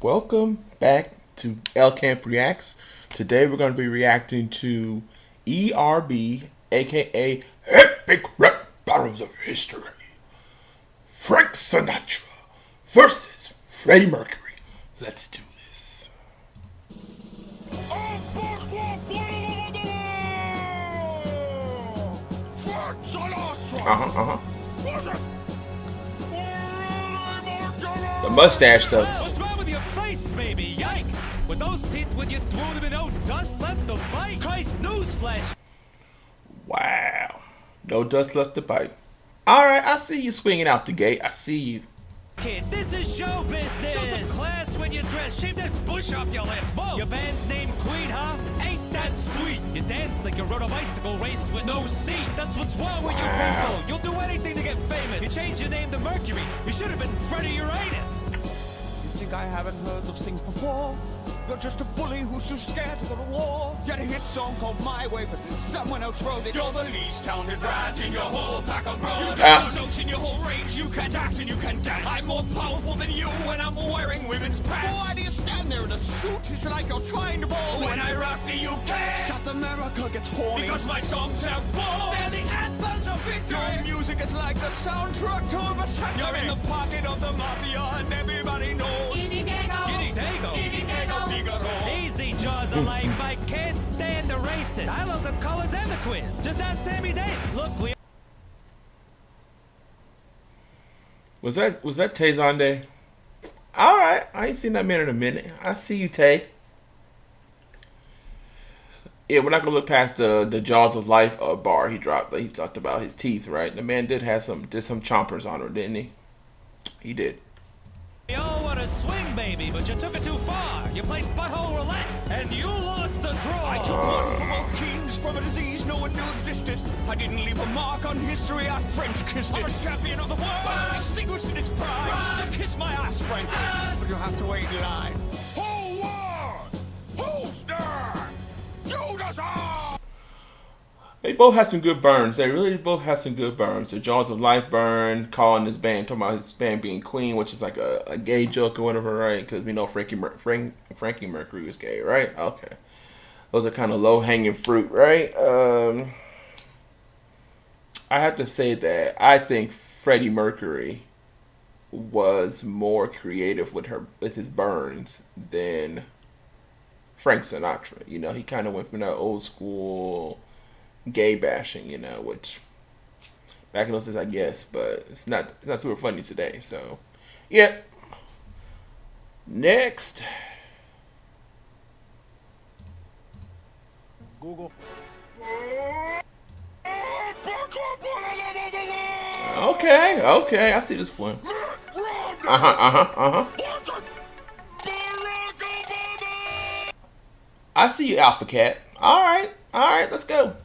Welcome back to L Camp Reacts. Today we're going to be reacting to ERB, aka Epic Rap Battles of History. Frank Sinatra versus Freddie Mercury. Let's do this. The mustache though. What's wrong with your face, baby? Yikes! With those teeth, would you throw them in no dust left to bite? Christ, newsflash! Wow. No dust left to bite. Alright, I see you swinging out the gate. I see you. Kid, this is show business! Show some class when you dress. Shave that bush off your lips. Whoa. Your band's name Queen, huh? Ain't that sweet? You dance like you rode a bicycle race with no seat. That's what's wrong with you people. You'll do anything to get famous. You changed your name to Mercury. You should have been Freddie Uranus. You think I haven't heard those things before? You're just a bully who's too scared to go to war. You had a hit song called My Way, but someone else wrote it. You're the least talented rat in your whole pack of bros. You got no notes in your whole range. You can't act and you can't dance. I'm more powerful than you when I'm wearing women's pants. Why do you stand there in a suit? It's like you're trying to bowl. When I rock the UK, South America gets horny. Because my songs have balls. They're the anthems of victory. Your music is like the soundtrack to a century. You're in the pocket of the mafia and everybody knows. Giddy dago. Easy, jaws of life. I can't stand the racist. I love the colors and the quiz. Just ask Sammy Davis. Look, we. Was that Tay Zonday? Alright, I ain't seen that man in a minute. I see you, Tay. Yeah, we're not gonna look past the Jaws of Life bar he dropped. He talked about his teeth, right? The man did some chompers on him, didn't he? He did. We all want to swing, baby, but you took it too far. You played butthole roulette, and you lost the draw. I took one from both teams from a disease no one knew existed. I didn't leave a mark on history, I French kissed it. I'm a champion of the world, extinguished in its pride. So kiss my ass, Frank, but you have to wait in line. Who won? Who's there? You decide! They both had some good burns. They really both had some good burns. The Jaws of Life burn, calling his band, talking about his band being Queen, which is like a gay joke or whatever, right? Because we know Frankie Mercury was gay, right? Okay. Those are kind of low-hanging fruit, right? I have to say that I think Freddie Mercury was more creative with his burns than Frank Sinatra. You know, he kind of went from that old school gay bashing, you know, which back in those days, I guess, but it's not super funny today. So, yeah. Next. Google. Okay, I see this one. I see you, Alpha Cat. All right, let's go.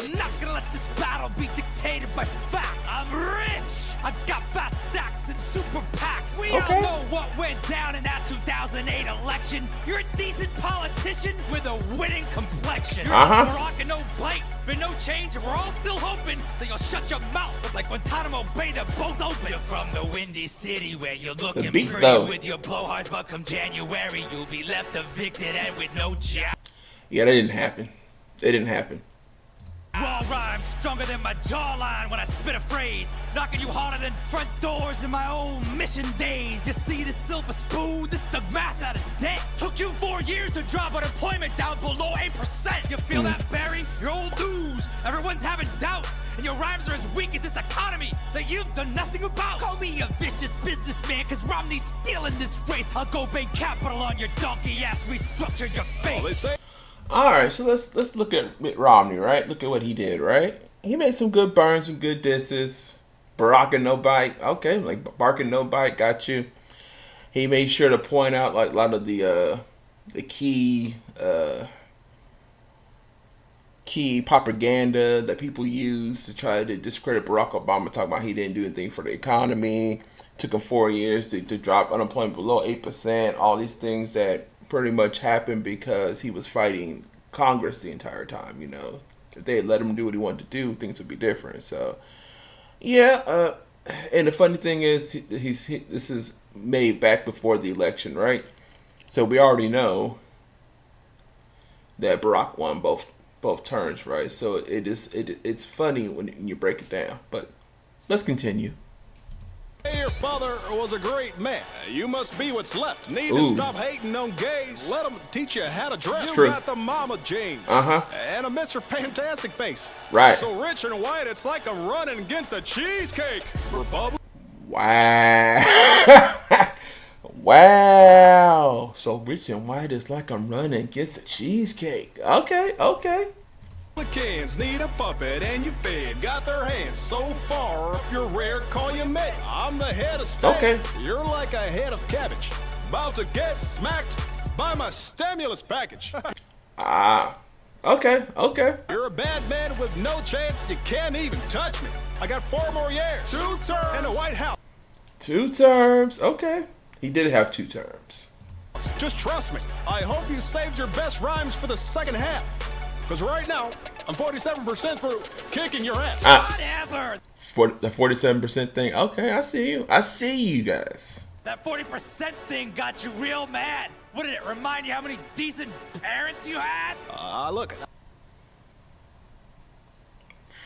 I'm not gonna let this battle be dictated by facts. I'm rich. I've got fat stacks and super PACs. We all know what went down in that 2008 election. You're a decent politician with a winning complexion. You're a rock and no bite, but no change, and we're all still hoping that you'll shut your mouth like Guantanamo Bay. They're both open. You're from the Windy City where you're looking pretty with your blowhards, but come January you'll be left evicted and with no job. Yeah, that didn't happen. It didn't happen. Raw rhymes stronger than my jawline when I spit a phrase, knocking you harder than front doors in my old mission days. You see this silver spoon, this the mass out of debt. Took you 4 years to drop unemployment down below 8%. You feel that, Barry? You're old news. Everyone's having doubts, and your rhymes are as weak as this economy that you've done nothing about. Call me a vicious businessman, cause Romney's stealing this race. I'll go bank capital on your donkey ass, restructure your face. All right, so let's look at Mitt Romney, right? Look at what he did, right? He made some good burns, some good disses. Barack no bite, okay, like barking no bite, got you. He made sure to point out like a lot of the key propaganda that people use to try to discredit Barack Obama, talking about he didn't do anything for the economy. Took him 4 years to drop unemployment below 8%. All these things that pretty much happened because he was fighting Congress the entire time. You know, if they had let him do what he wanted to do, things would be different. So, yeah. And the funny thing is, this is made back before the election, right? So we already know that Barack won both terms, right? So it's funny when you break it down. But let's continue. Your father was a great man. You must be what's left. Need to stop hating on gays. Let them teach you how to dress. You got the Mama James. And a Mr. Fantastic face. Right. So rich and white, it's like I'm running against a cheesecake. Republic. Wow. Wow. So rich and white, it's like I'm running against a cheesecake. Okay. Republicans need a puppet and you fed. Got their hands so far up your rear, call you mate. I'm the head of state. Okay. You're like a head of cabbage. About to get smacked by my stimulus package. Okay. You're a bad man with no chance. You can't even touch me. I got 4 more years. 2 terms. In the White House. 2 terms. Okay. He did have 2 terms. Just trust me. I hope you saved your best rhymes for the second half. Because right now, I'm 47% for kicking your ass. Whatever. For the 47% thing. Okay, I see you guys. That 40% thing got you real mad. What did it remind you how many decent parents you had? Look.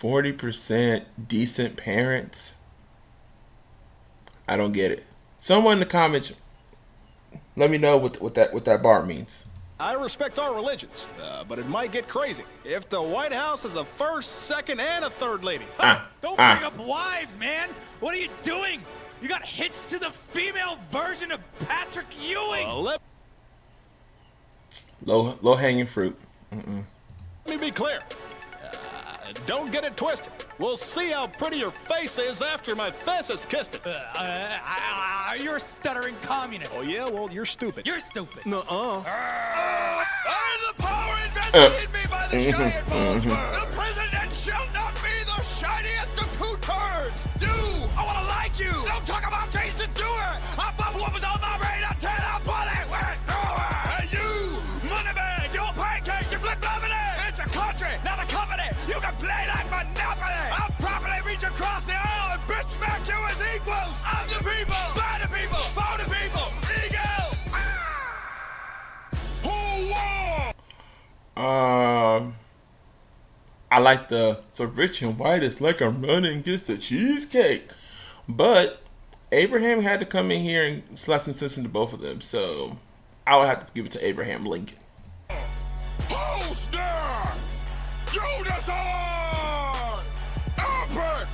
40% decent parents. I don't get it. Someone in the comments, let me know what that bar means. I respect our religions, but it might get crazy if the White House is a first, second, and a third lady. Don't bring up wives, man. What are you doing? You got hitched to the female version of Patrick Ewing. Low hanging fruit. Let me be clear. Don't get it twisted. We'll see how pretty your face is after my face has kissed it. You're a stuttering communist. Oh, yeah? Well, you're stupid. You're stupid. Nuh-uh. I am the power invested in me by the giant bald bird. The president shall not be the shiniest of 2 turds. You, I want to like you. Don't talk about change to do it. I thought what was on my brain until I put it went through it. And you, Moneyman, you're pancake, you flip-flopping it. It's a country, not a company. You can play like Monopoly. I'll properly reach across the aisle and bitch smack you as equals. I'm the people, by the people, for the people. Ego. I like so rich and white, it's like I'm running against a cheesecake. But Abraham had to come in here and slap some sense into both of them. So I would have to give it to Abraham Lincoln. Posters! Unison! Epic!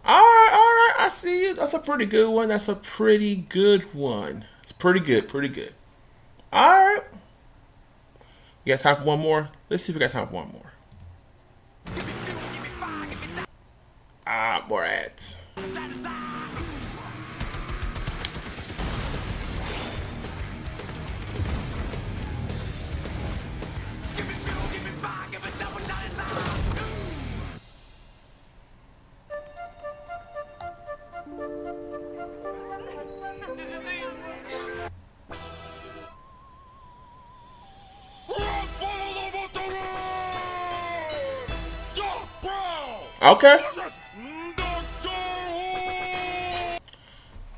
Alright, I see you. That's a pretty good one. It's pretty good. Alright. You got time for one more? Let's see if we got time for one more. More ads. Okay.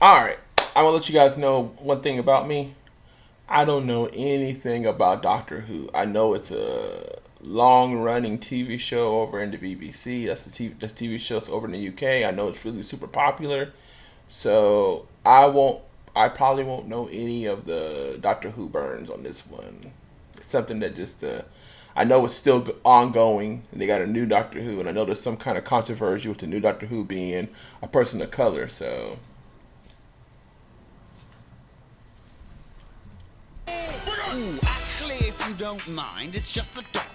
Alright. I'm going to let you guys know one thing about me. I don't know anything about Doctor Who. I know it's a long-running TV show over in the BBC. That's TV shows over in the UK. I know it's really super popular. So I probably won't know any of the Doctor Who burns on this one. It's something that just... I know it's still ongoing, and they got a new Doctor Who, and I know there's some kind of controversy with the new Doctor Who being a person of color, so... Ooh, actually, if you don't mind, it's just the Doctor.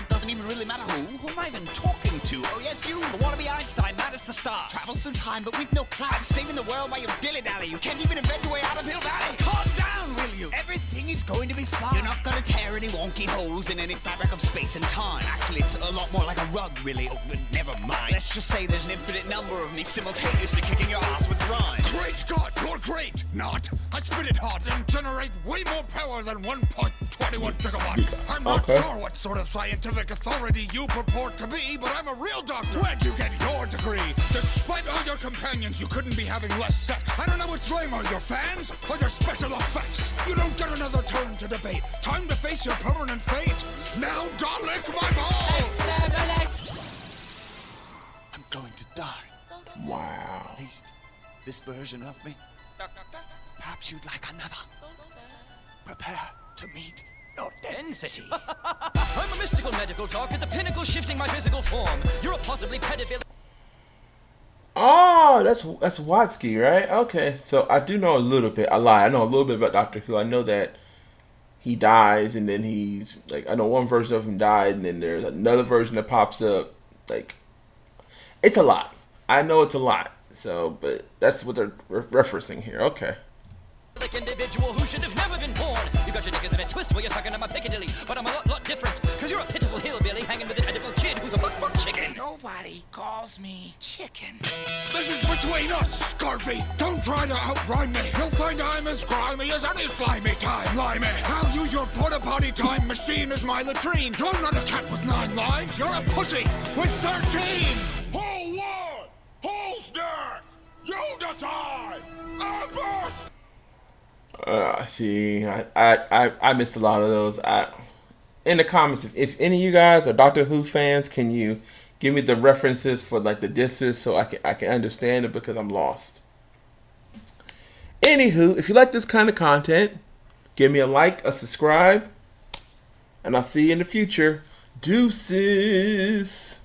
Doesn't even really matter who am I even talking to? Oh, yes, you, the wannabe Einstein, mad as the stars. Travels through time, but with no cloud. Saving the world by your dilly-dally. You can't even invent your way out of Hill Valley. Calm down, will you? Everything is going to be fine. You're not gonna tear any wonky holes in any fabric of space and time. Actually, it's a lot more like a rug, really. Oh, but never mind. Let's just say there's an infinite number of me simultaneously kicking your ass with rhyme. Great Scott, you're great! Not. I spit it hot and generate way more power than 1.21 gigawatts. I'm not sure what sort of scientific authority you purport to be, but I'm a real doctor. Where'd you get your degree? Despite all your companions, you couldn't be having less sex. I don't know which lame are your fans or your special effects. You don't get another turn to debate. Time to face your permanent fate. Now, don't lick my balls! I'm going to die. Wow. At least this version of me. Perhaps you'd like another. Prepare to meet your density. I'm a mystical medical talk at the pinnacle shifting my physical form. You're a possibly pedophile. Oh, that's Watsky, right? Okay, so I do know a little bit. I lie. I know a little bit about Doctor Who. I know that he dies, and then he's like, I know one version of him died, and then there's another version that pops up. Like, it's a lot. I know it's a lot. So, but that's what they're referencing here. Okay. Like individual who should have never been born. You got your niggas in a twist while you're sucking on my Piccadilly. But I'm a lot different, cause you're a pitiful hillbilly hanging with an edible kid who's a buck chicken. Nobody calls me chicken. This is between us, Scarfy. Don't try to outrhyme me. You'll find I'm as grimy as any slimy time limey. I'll use your porta potty time machine as my latrine. You're not a cat with 9 lives. You're a pussy with 13. Whole what? Who's next? You decide. Albert! See, I missed a lot of those. In the comments, if any of you guys are Doctor Who fans, can you give me the references for like the disses so I can understand it, because I'm lost. Anywho, if you like this kind of content, give me a like, a subscribe, and I'll see you in the future. Deuces.